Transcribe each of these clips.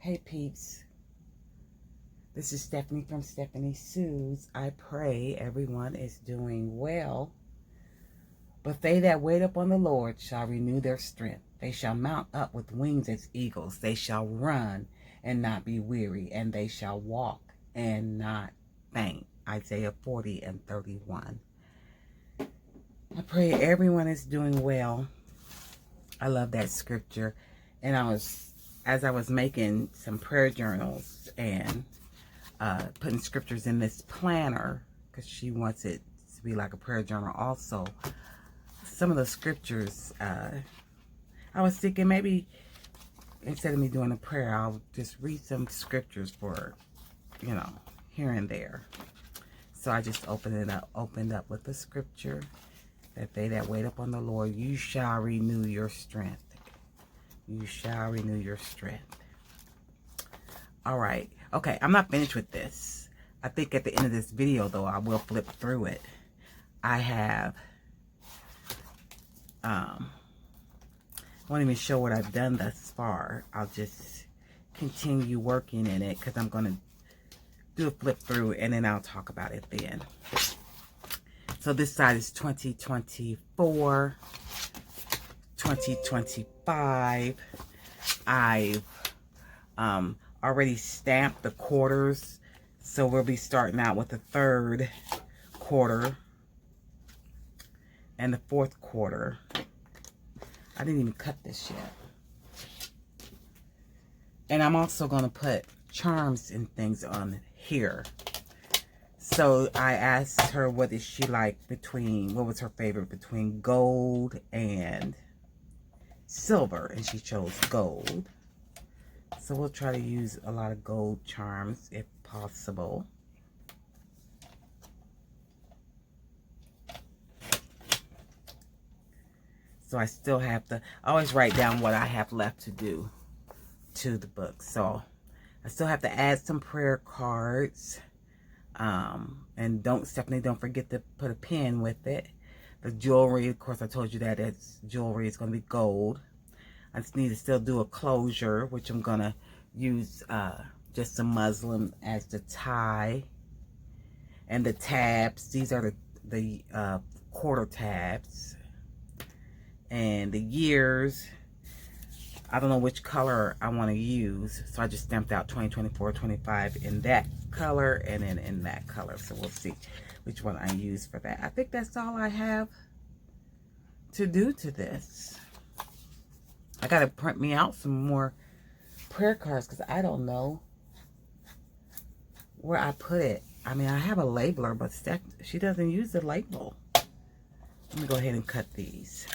Hey peeps, this is Stephanie from Stephanie Sue's. I pray everyone is doing well. But they that wait upon the Lord shall renew their strength. They shall mount up with wings as eagles. They shall run and not be weary, and they shall walk and not faint. Isaiah 40:31. I pray everyone is doing well. I love that scripture. And as I was making some prayer journals and putting scriptures in this planner, because she wants it to be like a prayer journal also, some of the scriptures, I was thinking maybe instead of me doing a prayer, I'll just read some scriptures for, here and there. So I just opened up with the scripture that they that wait upon the Lord, you shall renew your strength. You shall renew your strength. All right. Okay, I'm not finished with this. I think at the end of this video, though, I will flip through it. I have, I won't even show what I've done thus far. I'll just continue working in it because I'm going to do a flip through and then I'll talk about it then. So this side is 2024, 2025. I've already stamped the quarters, so we'll be starting out with the third quarter and the fourth quarter. I didn't even cut this yet. And I'm also going to put charms and things on here. So I asked her what is she like what was her favorite between gold and silver, and she chose gold. So we'll try to use a lot of gold charms if possible. So I still have to, I always write down what I have left to do to the book. So I still have to add some prayer cards. And Stephanie, don't forget to put a pin with it. The jewelry, of course, I told you that jewelry is going to be gold. I just need to still do a closure, which I'm going to use just some muslin as the tie. And the tabs, these are the quarter tabs. And the years, I don't know which color I want to use. So I just stamped out 2024, 25 in that color and then in that color. So we'll see which one I use for that. I think that's all I have to do to this. I got to print me out some more prayer cards because I don't know where I put it. I mean, I have a labeler, but she doesn't use the label. Let me go ahead and cut these.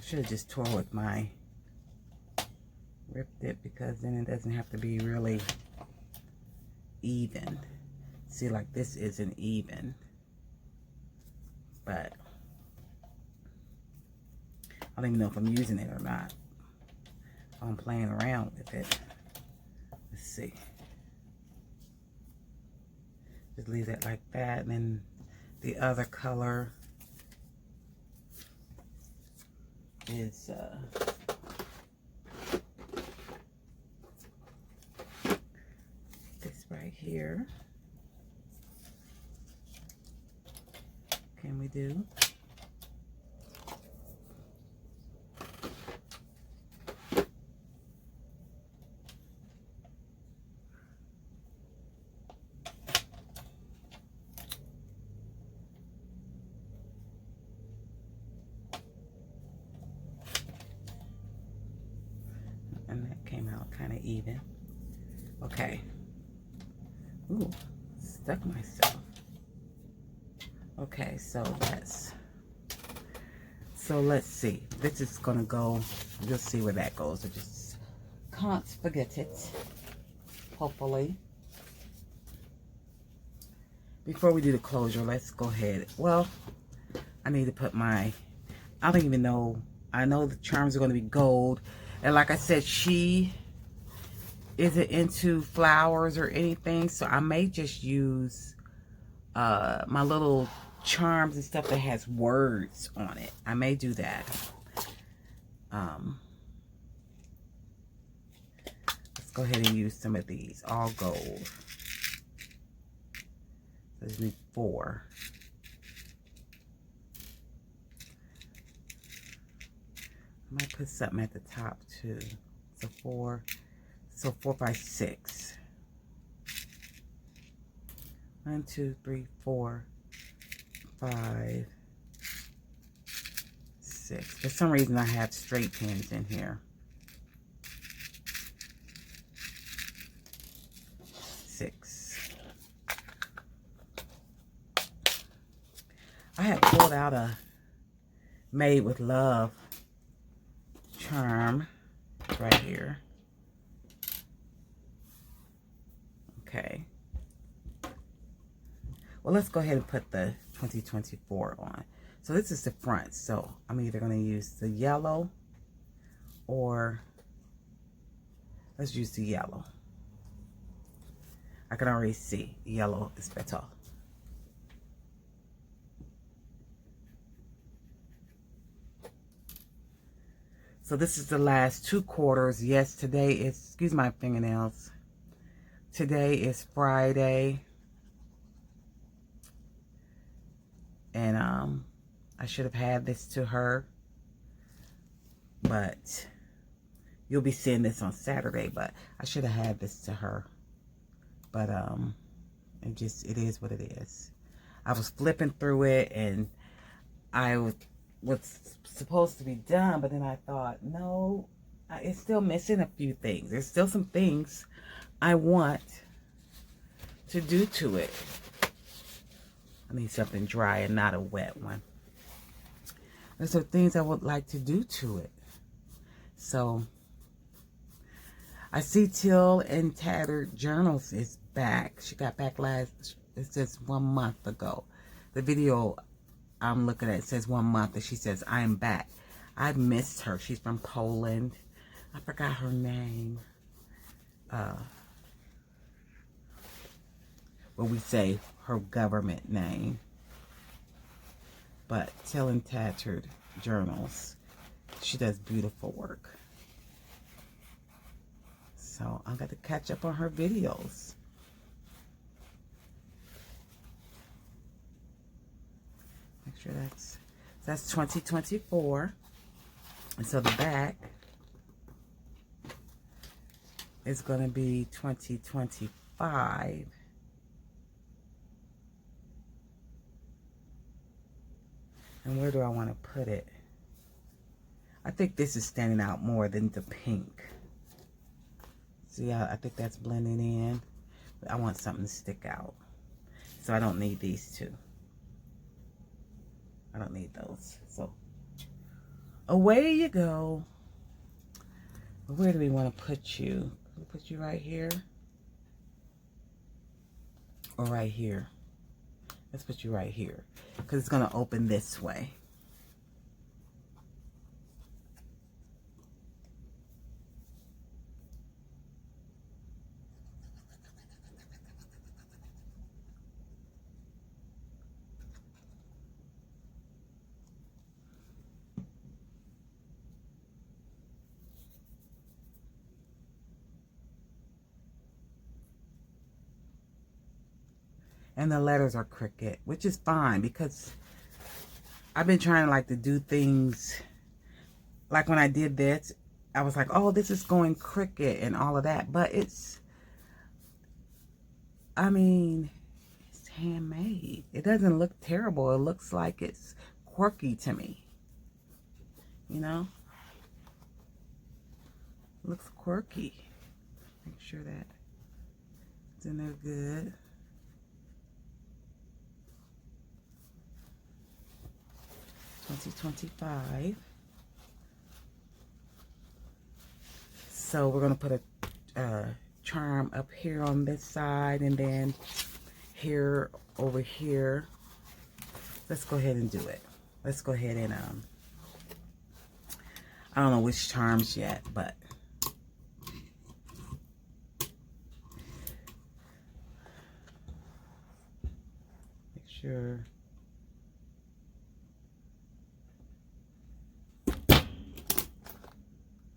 Should have just tore with ripped it, because then it doesn't have to be really even. See, like this isn't even, but I don't even know if I'm using it or not. I'm playing around with it. Let's see. Just leave it like that, and then the other color is this right here. Can we do? And that came out kind of even. Okay. Ooh, stuck myself. Okay, so let's see. This is gonna go, you'll see where that goes. I just can't forget it, hopefully. before we do the closure, let's go ahead. Well, I need to put my, I don't even know. I know the charms are going to be gold. And like I said, she isn't into flowers or anything. So I may just use my little charms and stuff that has words on it. I may do that. Let's go ahead and use some of these. All gold. There's need 4. I might put something at the top too. So 4. So 4, 5, 6. 1, 2, 3, 4, 5, 6. For some reason I have straight pins in here. 6. I have pulled out a Made with Love charm right here. Okay. Well, let's go ahead and put the 2024 on. So this is the front. So I'm either going to use the yellow or let's use the yellow. I can already see yellow is better. So this is the last 2 quarters. Yes, today is, excuse my fingernails. Today is Friday. And I should have had this to her. But you'll be seeing this on Saturday. But I should have had this to her. But it is what it is. I was flipping through it and I was supposed to be done, but then I thought, no, it's still missing a few things. There's still some things I want to do to it. I need something dry and not a wet one. There's some things I would like to do to it. So I see Till and Tattered Journals is back. She got back it says 1 month ago. The video I'm looking at, it says 1 month, and she says, I am back. I missed her. She's from Poland. I forgot her name. Well, we say her government name. But Till and Tattered Journals. She does beautiful work. So I got to catch up on her videos. Make sure that's 2024. And so the back is going to be 2025. And where do I want to put it? I think this is standing out more than the pink. See, I think that's blending in. But I want something to stick out. So I don't need these two. I don't need those. So away you go. Where do we want to put you? Can we put you right here? Or right here? Let's put you right here. Because it's going to open this way. And the letters are crooked, which is fine because I've been trying to do things like when I did this, I was like, oh, this is going crooked and all of that. But it's handmade. It doesn't look terrible. It looks like it's quirky to me. You know? It looks quirky. Make sure that it's in there good. $20.25. So we're going to put a charm up here on this side and then here, over here. Let's go ahead and do it. Let's go ahead and, I don't know which charms yet, but make sure.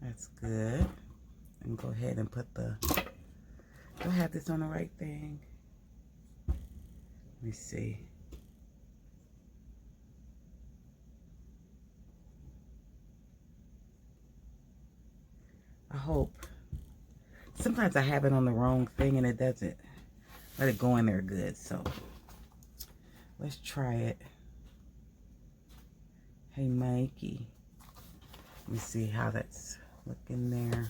That's good. And go ahead and put the, do I have this on the right thing? Let me see. I hope. Sometimes I have it on the wrong thing and it doesn't let it go in there good. So let's try it. Hey, Mikey. Let me see how that's looking there.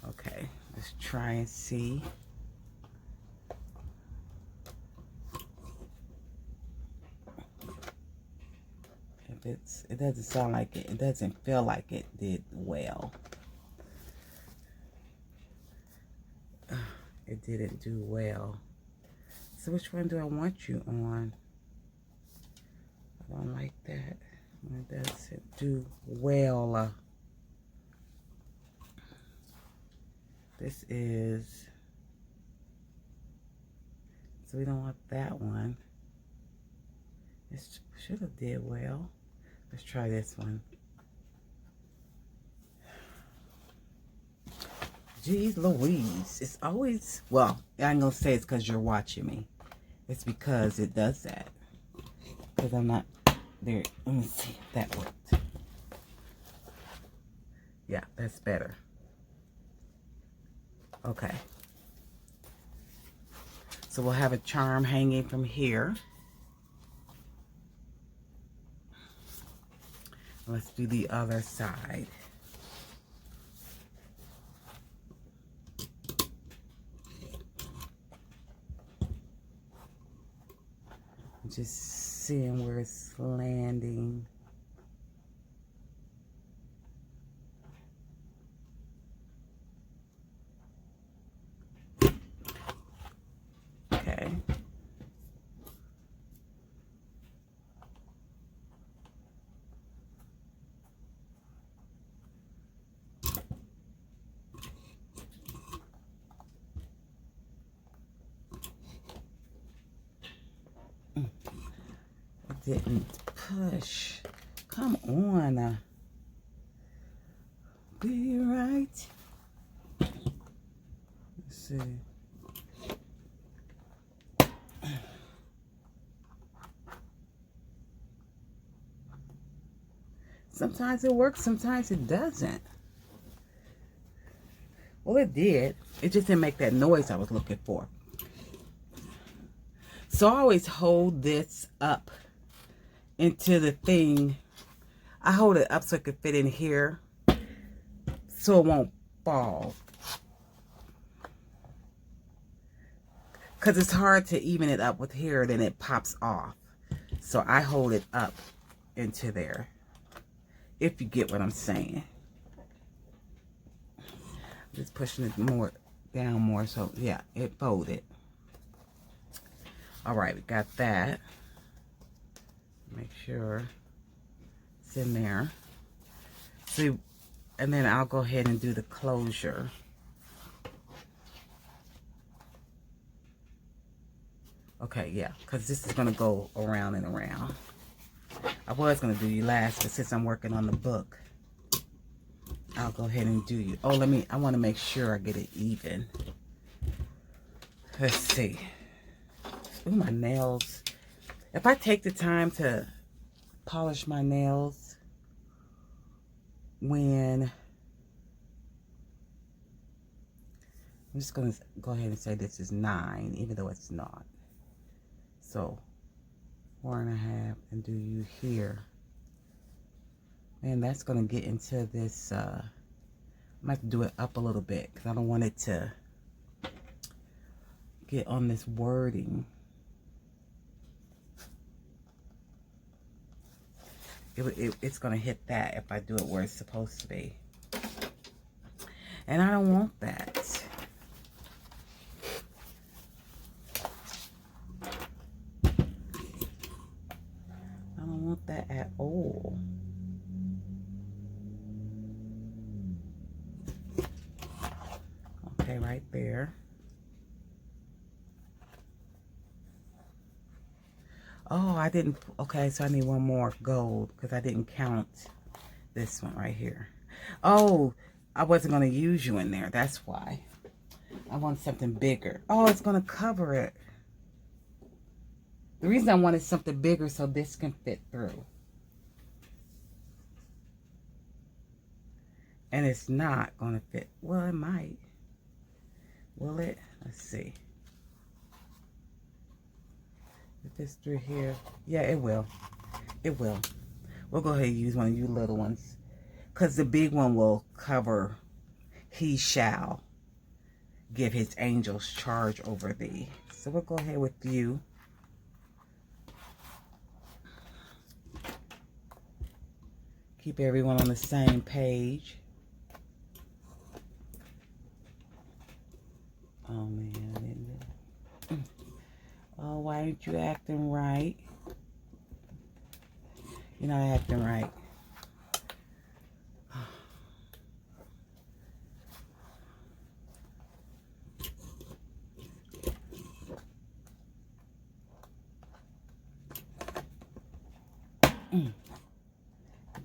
Okay, let's try and see. If it doesn't sound like it doesn't feel like it did well. It didn't do well. So which one do I want you on? I don't like that. It doesn't do well. This is, so we don't want that one. It should have did well. Let's try this one. Jeez Louise. It's always, well, I ain't gonna say it's because you're watching me. It's because it does that. Because I'm not there. Let me see if that worked. Yeah, that's better. Okay. So we'll have a charm hanging from here. Let's do the other side. Just seeing where it's landing. Okay. Didn't push. Come on. Be right. Let's see. Sometimes it works, sometimes it doesn't. Well, it did. It just didn't make that noise I was looking for. So I always hold this up into the thing. I hold it up so it can fit in here so it won't fall. Because it's hard to even it up with here, then it pops off. So I hold it up into there. If you get what I'm saying. Just pushing it more down more. So yeah, it folded. Alright, we got that. Make sure it's in there. See, and then I'll go ahead and do the closure. Okay, yeah, because this is going to go around and around. I was going to do you last, but since I'm working on the book, I'll go ahead and do you. Oh, I want to make sure I get it even. Let's see. Ooh, my nails. If I take the time to polish my nails when, I'm just going to go ahead and say this is 9, even though it's not. So 4.5 and do you here. Man, that's going to get into this, I might have to do it up a little bit because I don't want it to get on this wording. It's going to hit that if I do it where it's supposed to be. And I don't want that. Oh, I didn't. Okay, so I need one more gold because I didn't count this one right here. Oh, I wasn't going to use you in there. That's why. I want something bigger. Oh, it's going to cover it. The reason I wanted something bigger so this can fit through. And it's not going to fit. Well, it might. Will it? Let's see. If it's through here. Yeah, it will. It will. We'll go ahead and use one of you little ones. Because the big one will cover. He shall give his angels charge over thee. So we'll go ahead with you. Keep everyone on the same page. Oh, man. Oh, why aren't you acting right? You're not acting right.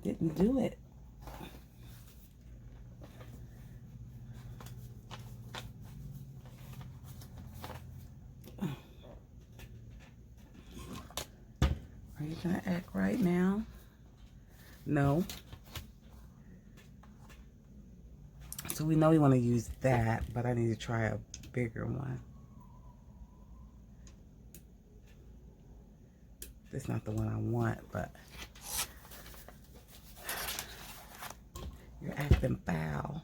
Didn't do it. Are you gonna act right now? No. So we know we want to use that, but I need to try a bigger one. This is not the one I want, but you're acting foul.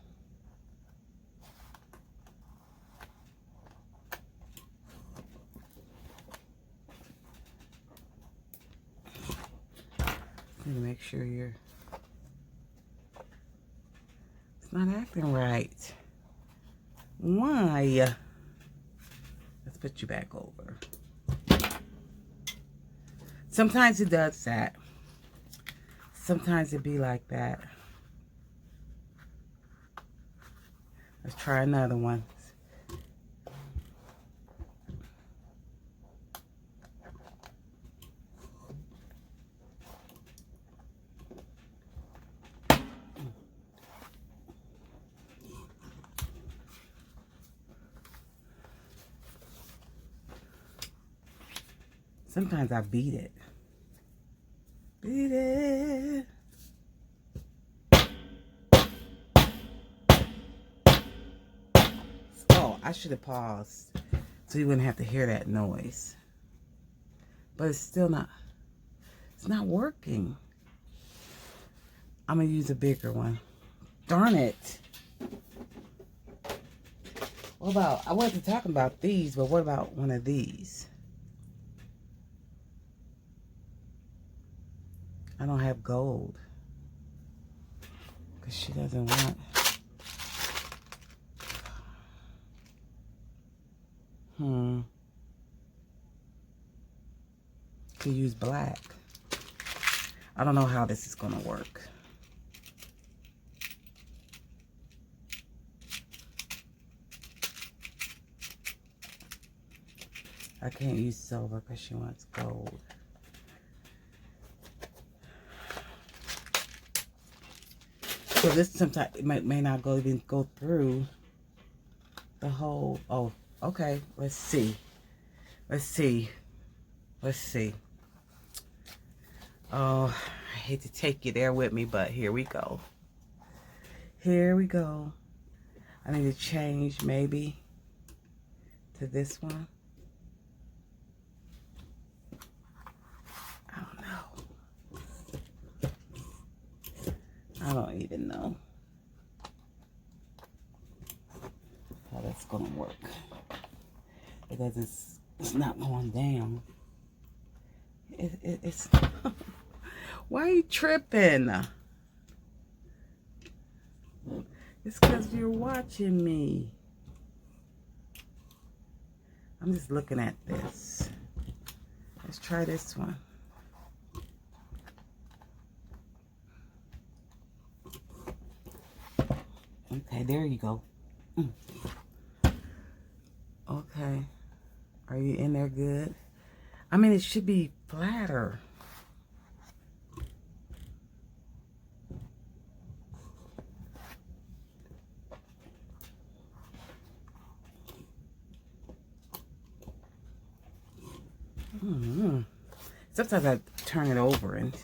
Need to make sure you're. It's not acting right. Why? Let's put you back over. Sometimes it does that. Sometimes it be like that. Let's try another one. Sometimes I beat it. Beat it. Oh, I should have paused so you wouldn't have to hear that noise. But it's still not, it's not working. I'm going to use a bigger one. Darn it. What about, I wasn't talking about these, but what about one of these? I don't have gold. Because she doesn't want. Could use black. I don't know how this is going to work. I can't use silver because she wants gold. So this sometimes it may not even go through the whole. Oh, okay. Let's see. Let's see. Let's see. Oh, I hate to take you there with me, but here we go. Here we go. I need to change maybe to this one. I don't know. I don't even know how that's gonna work because it's not going down. It's why are you tripping? It's because you're watching me. I'm just looking at this. Let's try this one. Okay, there you go. Okay. Are you in there good? I mean, it should be flatter. Sometimes I turn it over, and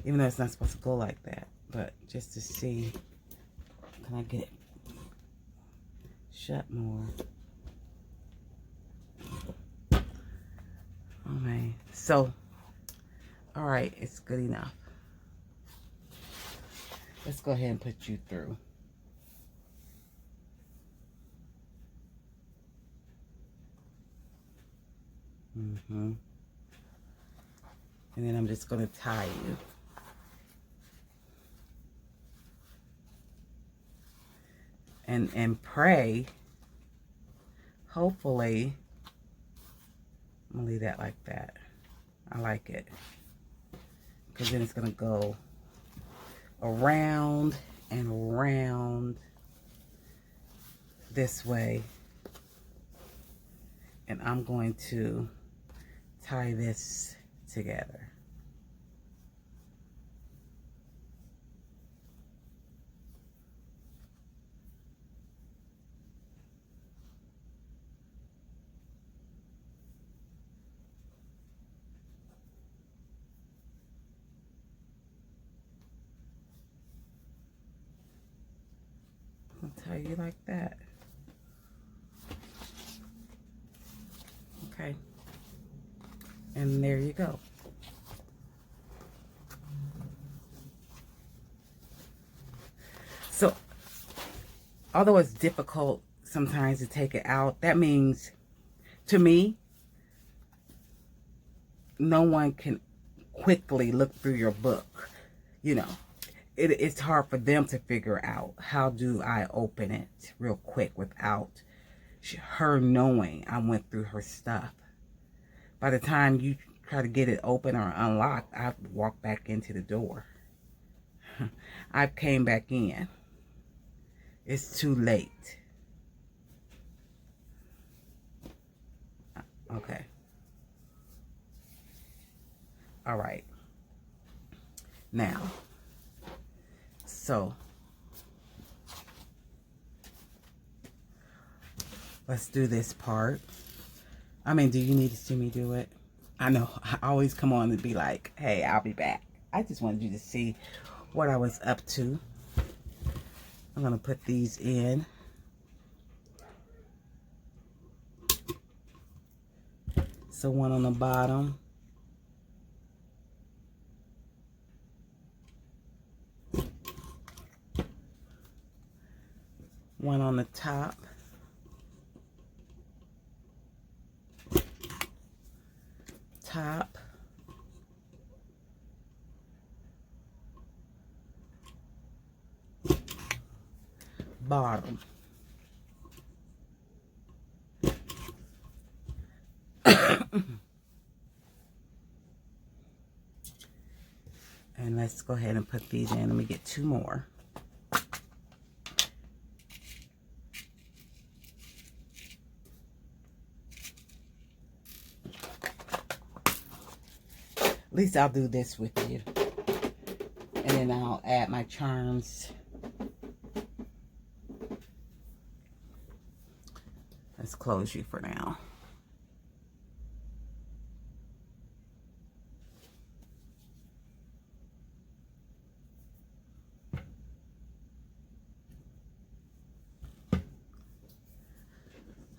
even though it's not supposed to go like that, but just to see, can I get it shut more? Oh man. So, all right, it's good enough. Let's go ahead and put you through. And then I'm just going to tie you. And pray, hopefully, I'm going to leave that like that. I like it. Because then it's going to go around and around this way. And I'm going to tie this together. I'll tie you like that. Okay. And there you go. So, although it's difficult sometimes to take it out, that means, to me, no one can quickly look through your book. You know, it's hard for them to figure out, how do I open it real quick without her knowing I went through her stuff. By the time you try to get it open or unlocked, I've walked back into the door. I came back in. It's too late. Okay. All right. Now, so let's do this part. I mean, do you need to see me do it? I know I always come on and be like, hey, I'll be back. I just wanted you to see what I was up to. I'm going to put these in. So one on the bottom. One on the top. Top. Bottom. And let's go ahead and put these in. Let me get two more. At least I'll do this with you. And then I'll add my charms. Let's close you for now.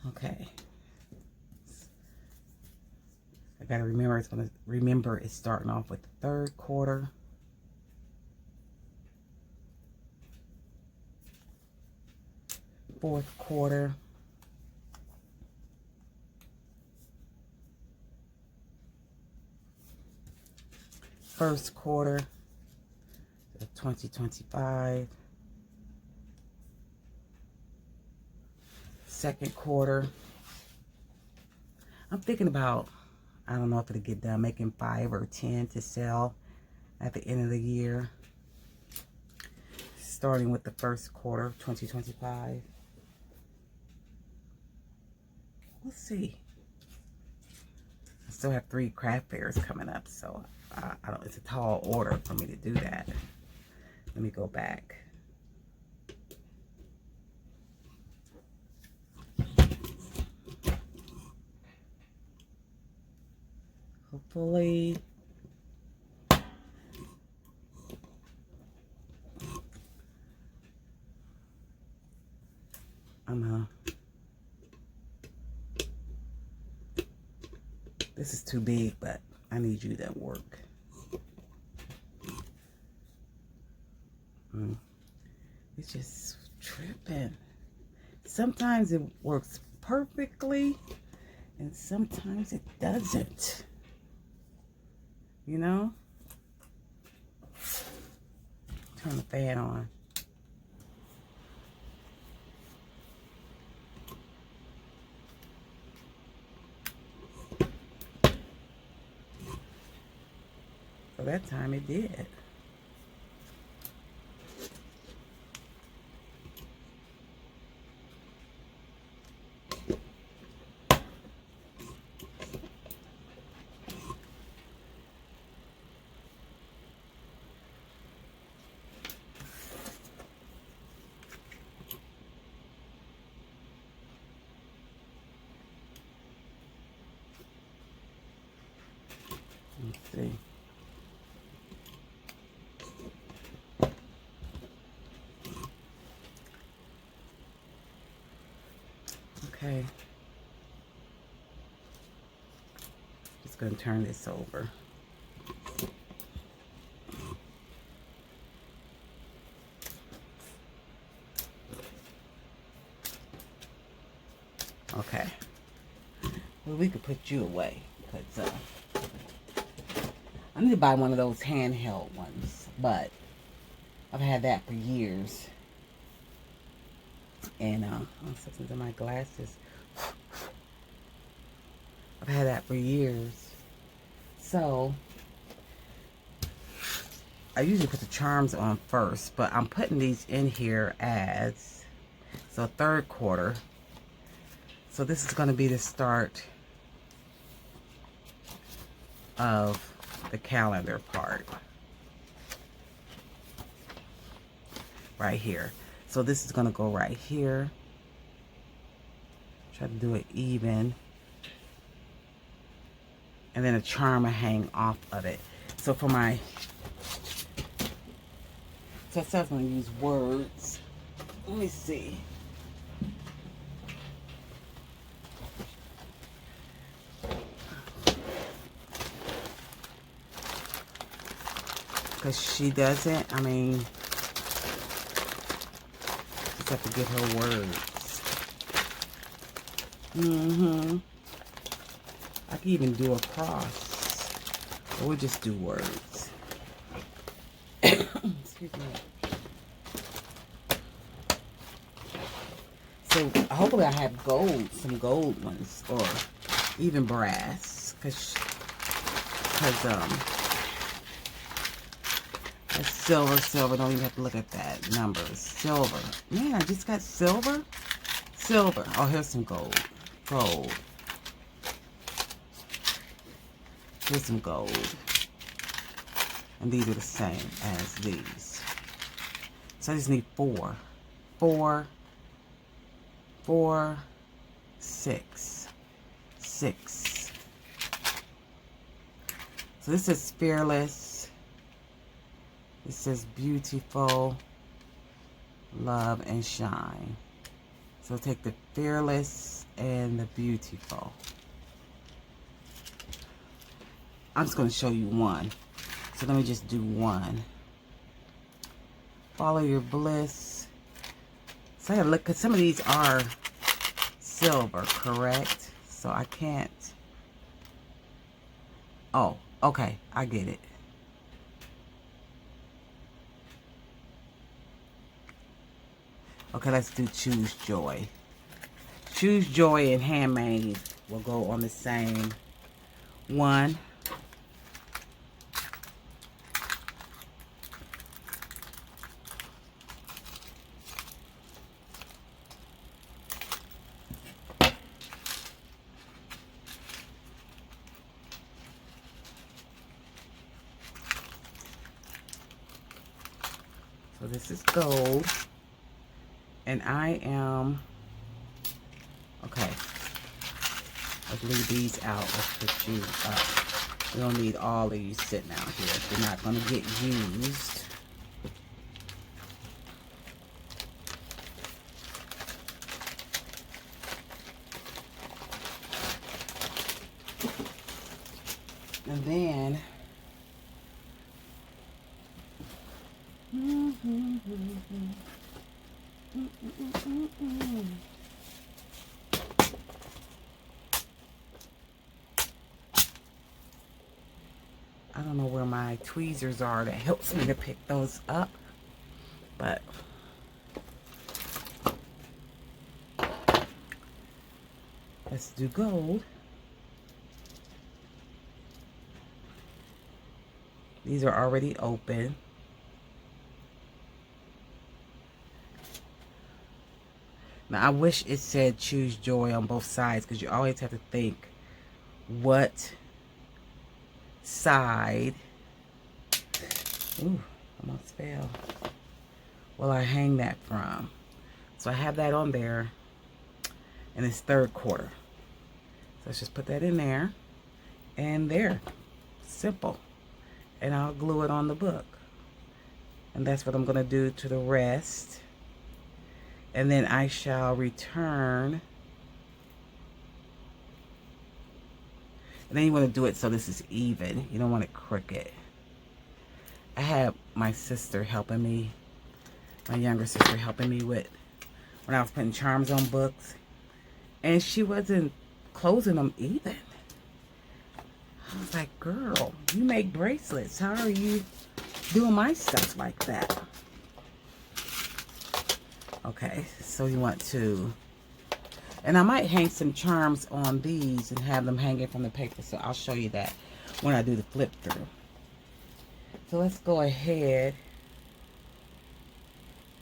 Okay. I gotta remember it's starting off with the third quarter. Fourth quarter. First quarter of 2025. Second quarter. I'm thinking about, I don't know if it'll get done, making 5 or 10 to sell at the end of the year. Starting with the first quarter of 2025. We'll see. still have 3 craft fairs coming up, so I don't. It's a tall order for me to do that. Let me go back. Hopefully, this is too big, but I need you to work. It's just tripping. Sometimes it works perfectly, and sometimes it doesn't. You know? Turn the fan on. So that time it did. Let's see. Okay. Just gonna turn this over. Okay. Well, we could put you away because I need to buy one of those handheld ones, but I've had that for years. And something's in my glasses. I've had that for years. So I usually put the charms on first, but I'm putting these in here as so 3rd quarter. So this is going to be the start of the calendar part right here. So this is going to go right here. Try to do it even. And then a charm will hang off of it. So for my, so I said I was going to use words. Let me see. Because she doesn't, I mean, just have to give her words. I can even do a cross. Or we'll just do words. Excuse me. So hopefully I have gold, some gold ones, or even brass. Because silver, don't even have to look at that. Numbers. Silver. Man, I just got silver. Silver. Oh, here's some gold. Gold. Here's some gold. And these are the same as these. So I just need 4. 4, 4, 6. 6. So this is fearless. It says beautiful, love, and shine. So take the fearless and the beautiful. I'm just going to show you one. So let me just do one. Follow your bliss. So I gotta look, because some of these are silver, correct? So I can't. Oh, okay. I get it. Okay, let's do choose joy. Choose joy and handmade will go on the same one. this is gold. And I am, okay, let's leave these out. Let's put you up. We don't need all of you sitting out here. They're not going to get used. And then, I don't know where my tweezers are that helps me to pick those up, but let's do gold. These are already open. Now, I wish it said choose joy on both sides, because you always have to think what side, ooh, almost fell, will I hang that from? So I have that on there, and it's third quarter. So let's just put that in there, and there, simple. And I'll glue it on the book. And that's what I'm going to do to the rest. And then I shall return. And then you want to do it so this is even. You don't want it crooked. I had my sister helping me, my younger sister helping me with, when I was putting charms on books. And she wasn't closing them even. I was like, girl, you make bracelets. How are you doing my stuff like that? Okay, so you want to, and I might hang some charms on these and have them hanging from the paper. So I'll show you that when I do the flip through. So let's go ahead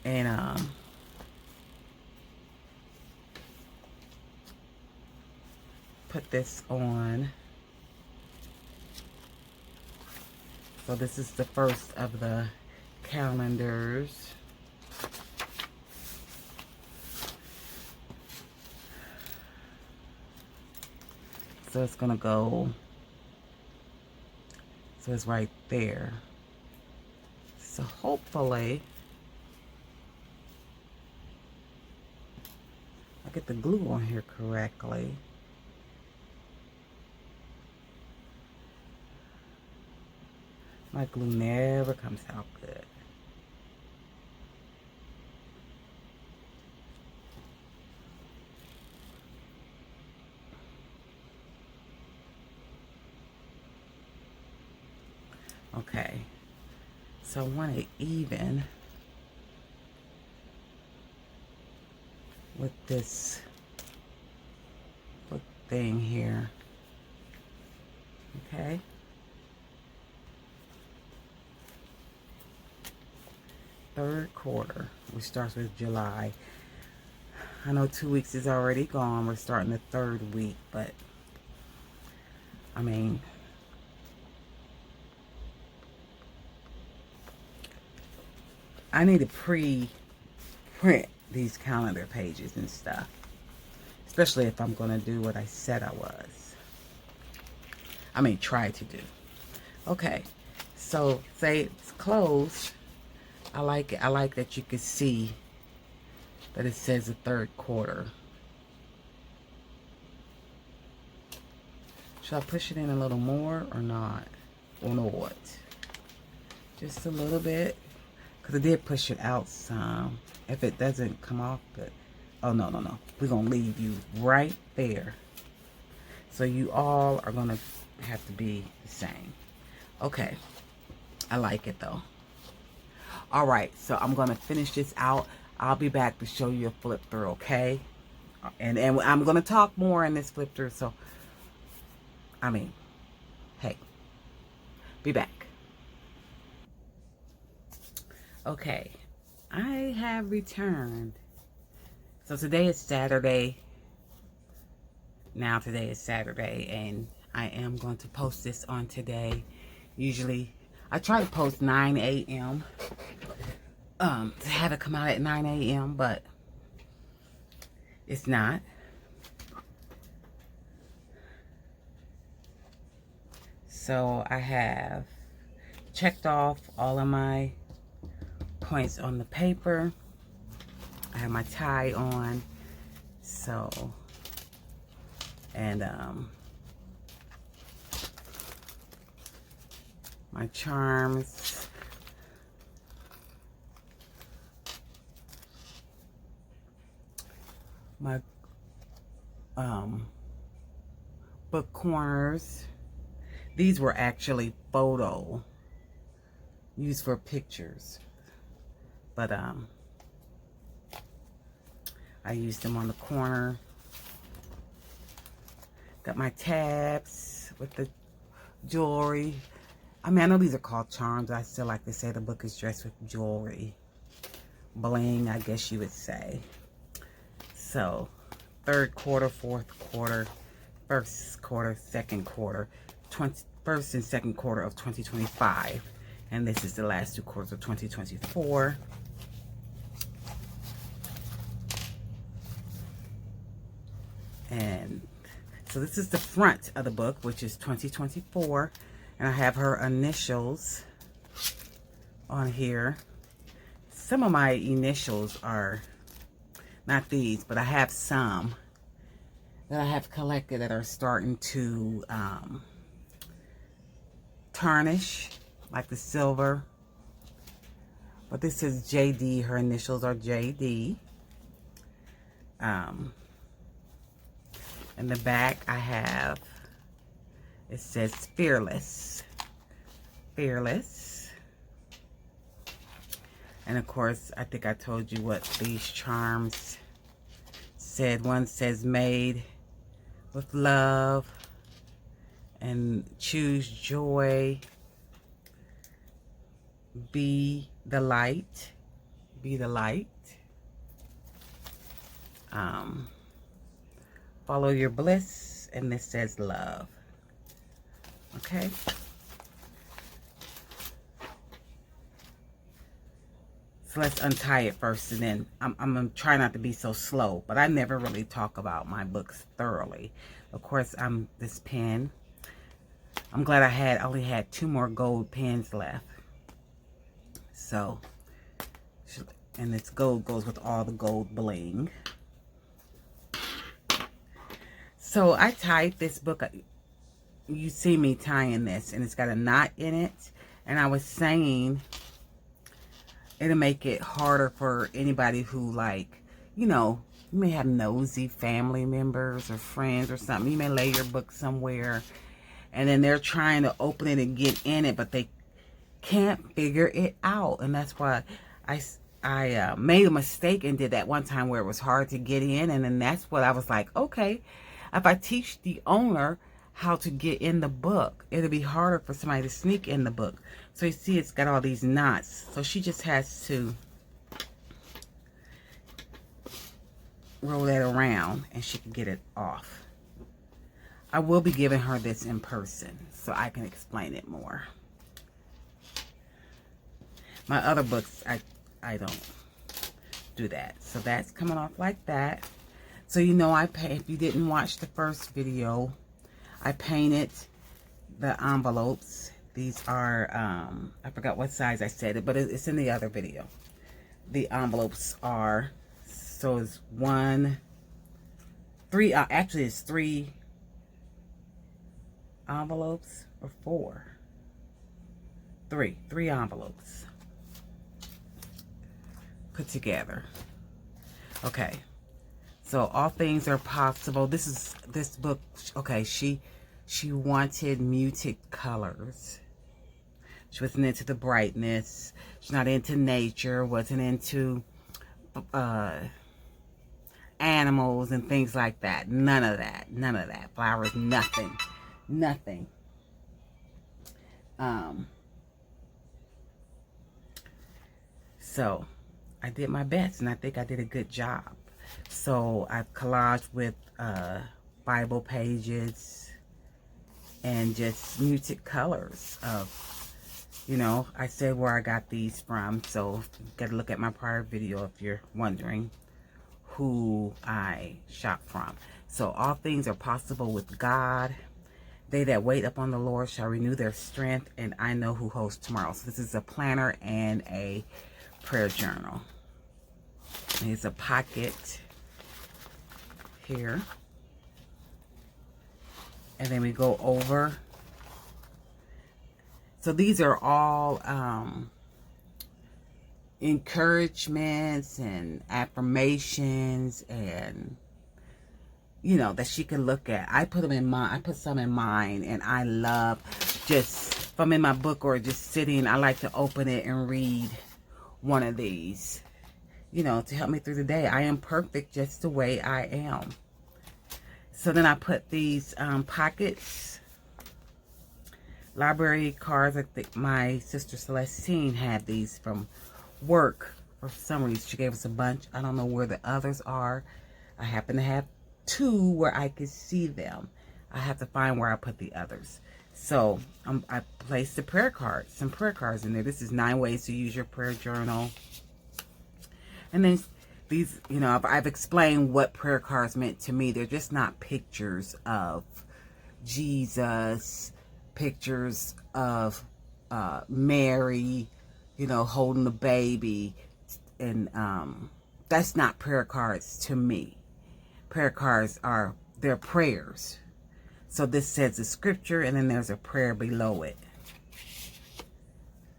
and put this on. So this is the first of the calendars. So it's gonna go, so it's right there. So hopefully I get the glue on here correctly. My glue never comes out good. Okay, so I want it even with this thing here. Okay. Third quarter, which starts with July. I know 2 weeks is already gone. We're starting the third week, but I mean, I need to pre-print these calendar pages and stuff, especially if I'm going to do what I said I was. I mean, try to do. Okay, so say it's closed. I like it. I like that you can see that it says the third quarter. Should I push it in a little more or not? Or not? Just a little bit. Because I did push it out some. If it doesn't come off good. Oh, no, no, no. We're going to leave you right there. So you all are going to have to be the same. Okay. I like it though. All right. So I'm going to finish this out. I'll be back to show you a flip through, okay? And I'm going to talk more in this flip through. So, I mean, hey, be back. Okay, I have returned. So today is Saturday. Now today is Saturday, and I am going to post this on today. Usually, I try to post 9 a.m. to have it come out at 9 a.m., but it's not. So I have checked off all of my points on the paper. I have my tie on. So, and my charms. My book corners. These were actually photo used for pictures, but I used them on the corner. Got my tabs with the jewelry. I mean, I know these are called charms. I still like to say the book is dressed with jewelry, bling, I guess you would say. So, third quarter, fourth quarter, first quarter, second quarter, first and second quarter of 2025. And this is the last 2 quarters of 2024. And so this is the front of the book, which is 2024. And I have her initials on here. Some of my initials are not these, but I have some that I have collected that are starting to tarnish, like the silver. But this is JD. Her initials are JD. In the back, I have, it says Fearless. Fearless. And of course, I think I told you what these charms said. One says made with love and choose joy. Be the light. Be the light. Follow your bliss. And this says love. Okay. So let's untie it first, and then I'm going to try not to be so slow, but I never really talk about my books thoroughly. Of course, this pen. I'm glad I only had 2 more gold pens left. So, and this gold goes with all the gold bling. So I tied this book. You see me tying this, and it's got a knot in it. And I was saying it'll make it harder for anybody who, like, you know, you may have nosy family members or friends or something. You may lay your book somewhere, and then they're trying to open it and get in it, but they can't figure it out. And that's why I made a mistake and did that one time where it was hard to get in. And then that's what I was like, okay, if I teach the owner how to get in the book, it'll be harder for somebody to sneak in the book. So you see it's got all these knots. So she just has to roll that around and she can get it off. I will be giving her this in person so I can explain it more. My other books, I don't do that. So that's coming off like that. So you know, if you didn't watch the first video, I painted the envelopes. These are, I forgot what size I said it, but it's in the other video. The envelopes are, so it's 3, actually it's 3 envelopes or 4. 3 envelopes put together. Okay. So all things are possible. This book, okay, she wanted muted colors. She wasn't into the brightness. She's not into nature, wasn't into animals and things like that. None of that. None of that. Flowers, nothing. Nothing. So I did my best, and I think I did a good job. So I've collaged with Bible pages and just muted colors of You know, I said where I got these from, so you got to look at my prior video if you're wondering who I shop from. So all things are possible with God. They that wait upon the Lord shall renew their strength, and I know who holds tomorrow. So this is a planner and a prayer journal. Here's a pocket here. And then we go over. So these are all encouragements and affirmations, and you know, that she can look at. I put them in mine. I put some in mine, and I love just, if I'm in my book or just sitting, I like to open it and read one of these, you know, to help me through the day. I am perfect just the way I am. So then I put these pockets, library cards. I think my sister Celestine had these from work. For some reason, she gave us a bunch. I don't know where the others are. I happen to have 2 where I could see them. I have to find where I put the others. So I placed the prayer cards, some prayer cards in there. This is 9 ways to use your prayer journal. And then these, you know, I've explained what prayer cards meant to me. They're just not pictures of Jesus, pictures of Mary, you know, holding the baby. And that's not prayer cards to me. Prayer cards are, they're prayers. So this says the scripture, and then there's a prayer below it.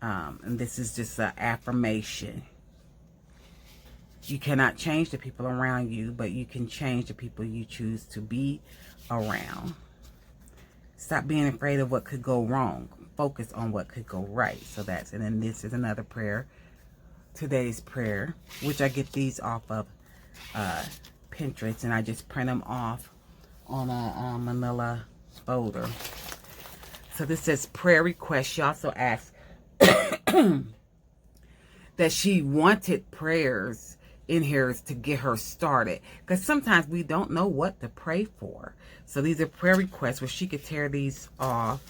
And this is just an affirmation. You cannot change the people around you, but you can change the people you choose to be around. Stop being afraid of what could go wrong. Focus on what could go right. So that's, and then this is another prayer. Today's prayer, which I get these off of Pinterest, and I just print them off on a manila folder. So this says prayer request. She also asked that she wanted prayers in here to get her started, because sometimes we don't know what to pray for. So these are prayer requests where she could tear these off,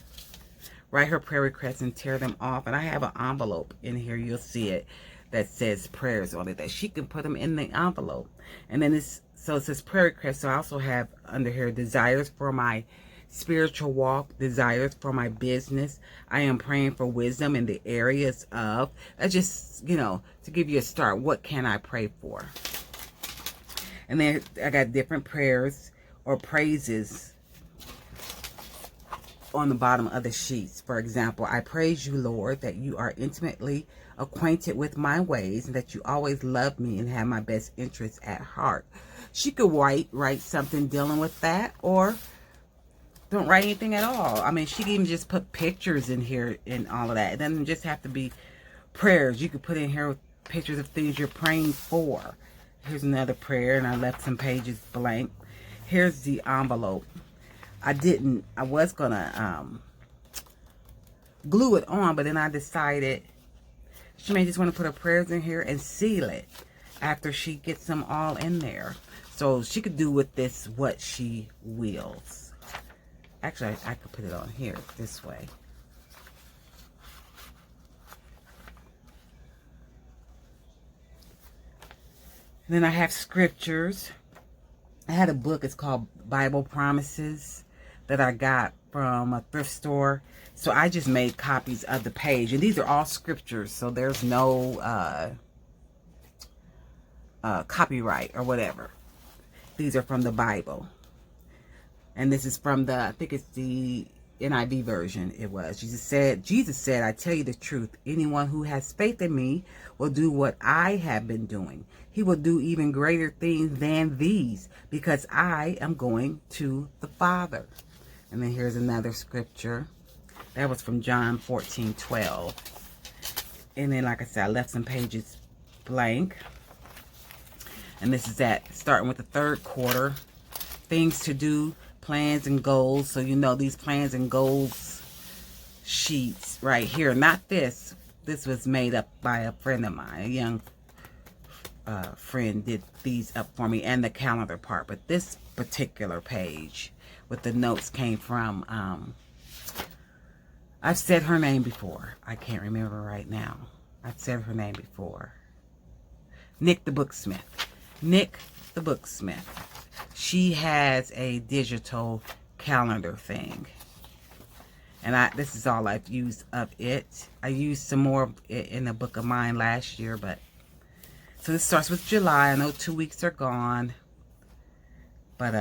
write her prayer requests and tear them off. And I have an envelope in here, you'll see it, that says prayers on it, that she can put them in the envelope. And then this, so it says prayer requests. So I also have under here desires for my spiritual walk, desires for my business. I am praying for wisdom in the areas of, just, you know, to give you a start, what can I pray for? And then I got different prayers or praises on the bottom of the sheets. For example, I praise you, Lord, that you are intimately acquainted with my ways, and that you always love me and have my best interests at heart. She could write something dealing with that, or don't write anything at all. I mean, she can even just put pictures in here and all of that. It doesn't just have to be prayers. You could put in here pictures of things you're praying for. Here's another prayer, and I left some pages blank. Here's the envelope. I was gonna glue it on, but then I decided she may just want to put her prayers in here and seal it after she gets them all in there. So she could do with this what she wills. Actually, I could put it on here this way. And then I have scriptures. I had a book, it's called Bible Promises, that I got from a thrift store. So I just made copies of the page. And these are all scriptures, so there's no copyright or whatever. These are from the Bible. And this is from the, I think it's the NIV version. It was. Jesus said, I tell you the truth. Anyone who has faith in me will do what I have been doing. He will do even greater things than these, because I am going to the Father. And then here's another scripture. That was from John 14:12. And then, like I said, I left some pages blank. And this is that, starting with the third quarter. Things to do, plans and goals. So you know these plans and goals sheets right here. Not this. This was made up by a friend of mine. A young friend did these up for me, and the calendar part. But this particular page with the notes came from I've said her name before. I can't remember right now. I've said her name before. Nick the Booksmith. Nick the Booksmith. She has a digital calendar thing. And this is all I've used of it. I used some more of it in a book of mine last year, but so this starts with July. I know 2 weeks are gone, but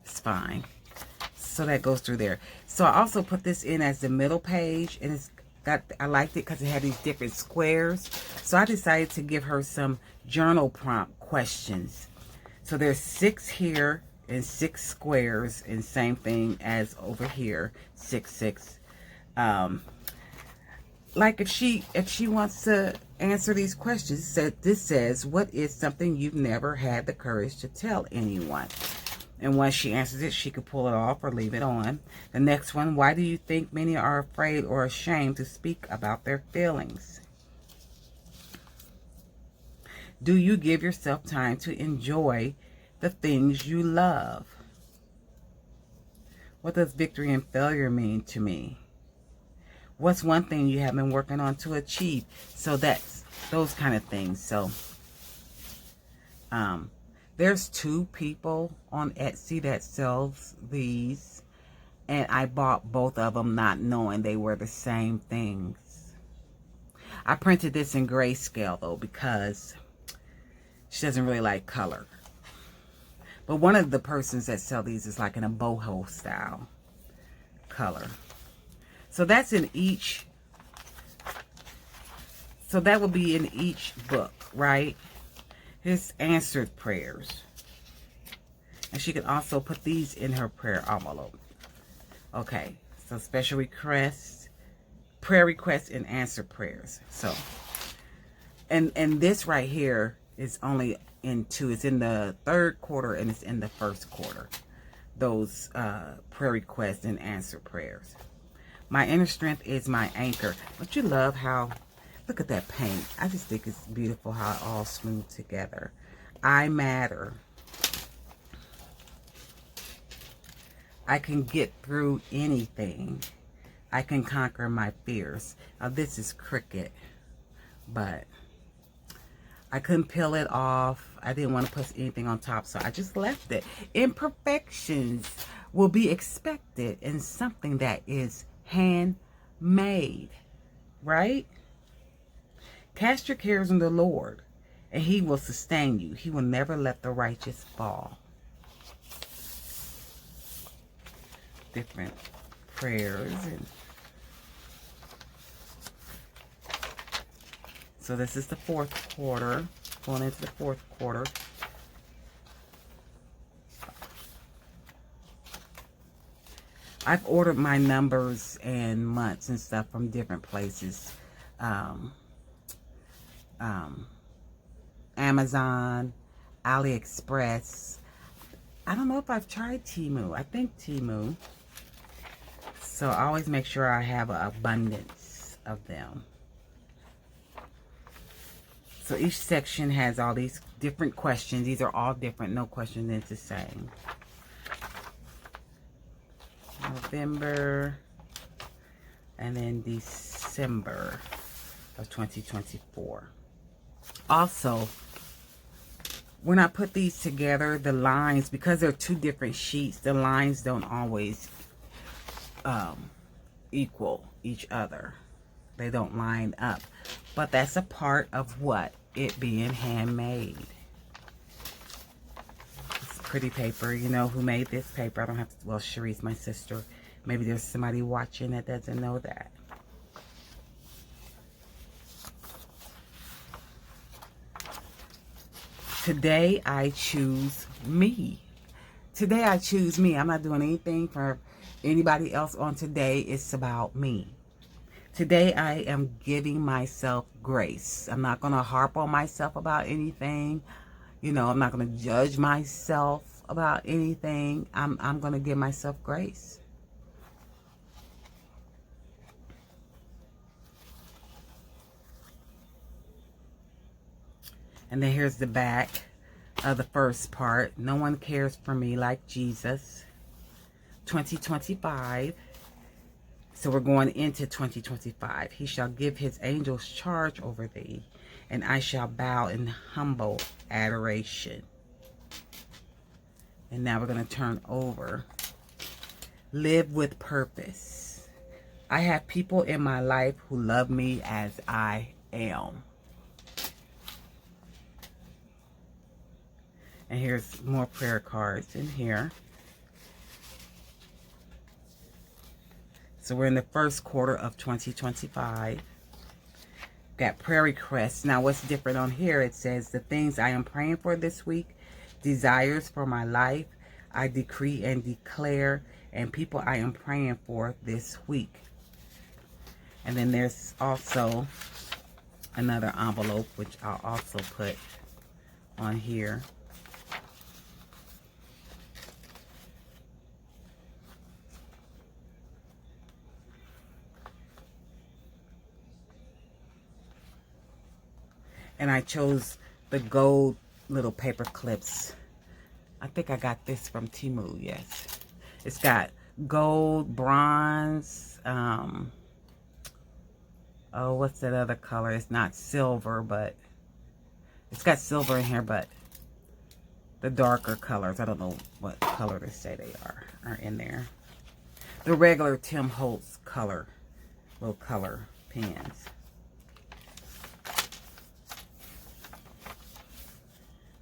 it's fine. So that goes through there. So I also put this in as the middle page, and I liked it because it had these different squares. So I decided to give her some journal prompt questions. So there's 6 here and 6 squares, and same thing as over here, 6, 6. Like if she wants to answer these questions, this says, what is something you've never had the courage to tell anyone? And once she answers it, she could pull it off or leave it on. The next one, why do you think many are afraid or ashamed to speak about their feelings? Do you give yourself time to enjoy the things you love? What does victory and failure mean to me? What's one thing you have been working on to achieve? So that's those kind of things. So there's 2 people on Etsy that sells these, and I bought both of them not knowing they were the same things. I printed this in grayscale though because she doesn't really like color. But one of the persons that sell these is like in a boho style color. So that's in each. So that will be in each book, right? His answered prayers. And she can also put these in her prayer envelope. Okay, so special requests, prayer requests, and answered prayers. So, and this right here is only in 2. It's in the 3rd quarter and it's in the 1st quarter. Those prayer requests and answered prayers. My inner strength is my anchor. Don't you love how, look at that paint. I just think it's beautiful how it all smooth together. I matter. I can get through anything. I can conquer my fears. Now this is crooked, but I couldn't peel it off. I didn't want to put anything on top, so I just left it. Imperfections will be expected in something that is handmade, right? Cast your cares on the Lord, and He will sustain you. He will never let the righteous fall. Different prayers. And so this is the 4th quarter, going into the 4th quarter. I've ordered my numbers and months and stuff from different places. Amazon, AliExpress. I don't know if I've tried Temu. I think Temu. So I always make sure I have an abundance of them. So each section has all these different questions. These are all different. No question is the same. November and then December of 2024. Also, when I put these together, the lines, because they're 2 different sheets, the lines don't always equal each other. They don't line up. But that's a part of what? It being handmade. It's pretty paper. You know who made this paper? I don't have to, well, Cherie's my sister. Maybe there's somebody watching that doesn't know that. Today I choose me. Today I choose me. I'm not doing anything for anybody else on today. It's about me. Today I am giving myself grace. I'm not going to harp on myself about anything. You know, I'm not going to judge myself about anything. I'm going to give myself grace. And then here's the back of the first part. No one cares for me like Jesus. 2025. So we're going into 2025. He shall give his angels charge over thee, and I shall bow in humble adoration. And now we're going to turn over. Live with purpose. I have people in my life who love me as I am. And here's more prayer cards in here. So we're in the first quarter of 2025. Got prayer requests. Now what's different on here, it says the things I am praying for this week, desires for my life, I decree and declare, and people I am praying for this week. And then there's also another envelope, which I'll also put on here. And I chose the gold little paper clips. I think I got this from Temu, yes. It's got gold, bronze, oh, what's that other color? It's not silver, but it's got silver in here, but the darker colors, I don't know what color they say they are in there. The regular Tim Holtz color, little color pens.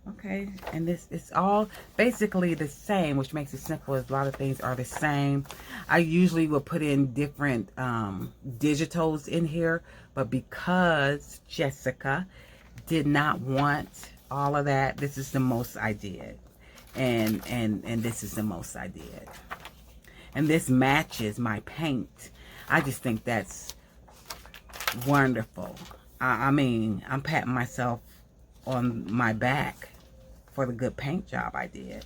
Okay, and this is all basically the same, which makes it simple, as a lot of things are the same. I usually will put in different digitals in here, but because Jessica did not want all of that, this is the most I did. And this is the most I did. And this matches my paint. I just think that's wonderful. I mean, I'm patting myself on my back for the good paint job I did.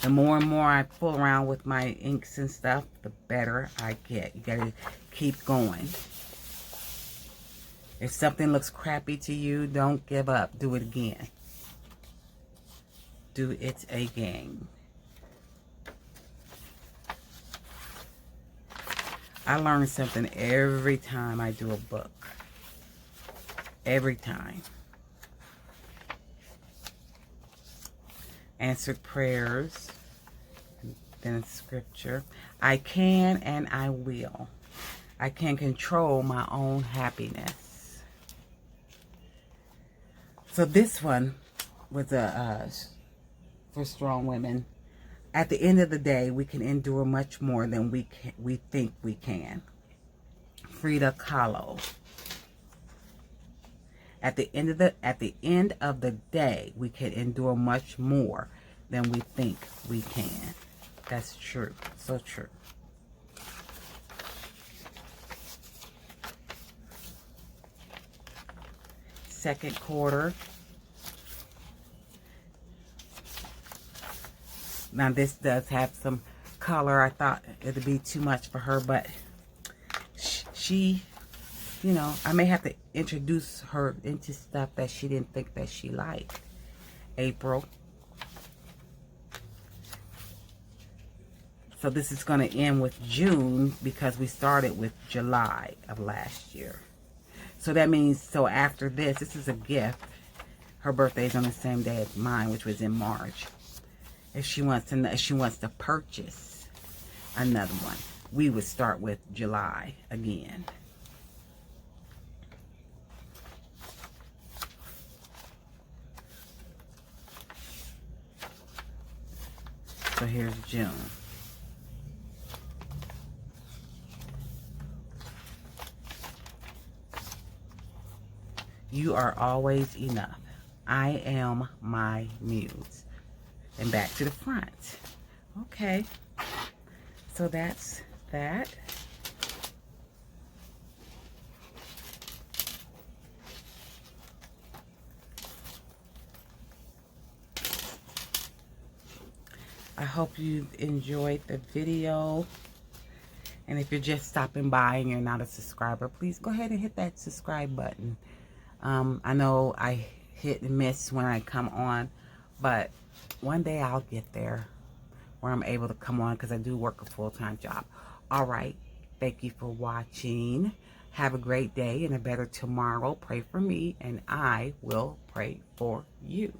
The more and more I fool around with my inks and stuff, the better I get. You gotta keep going. If something looks crappy to you, don't give up. Do it again. Do it again. I learn something every time I do a book. Every time. Answered prayers, and then scripture. I can and I will. I can control my own happiness. So this one was for strong women. At the end of the day, we can endure much more than we think we can. Frida Kahlo. At the end of the day, we can endure much more than we think we can. That's true. So true. Second quarter. Now this does have some color. I thought it'd be too much for her, but she, you know, I may have to introduce her into stuff that she didn't think that she liked. April. So this is going to end with June because we started with July of last year. So that means, so after this is a gift. Her birthday is on the same day as mine, which was in March. If she wants to purchase another one, we would start with July again. So here's June. You are always enough. I am my muse. And back to the front. Okay. So that's that. I hope you enjoyed the video. And if you're just stopping by and you're not a subscriber, please go ahead and hit that subscribe button. I know I hit and miss when I come on, but one day I'll get there where I'm able to come on because I do work a full-time job. All right. Thank you for watching. Have a great day and a better tomorrow. Pray for me, and I will pray for you.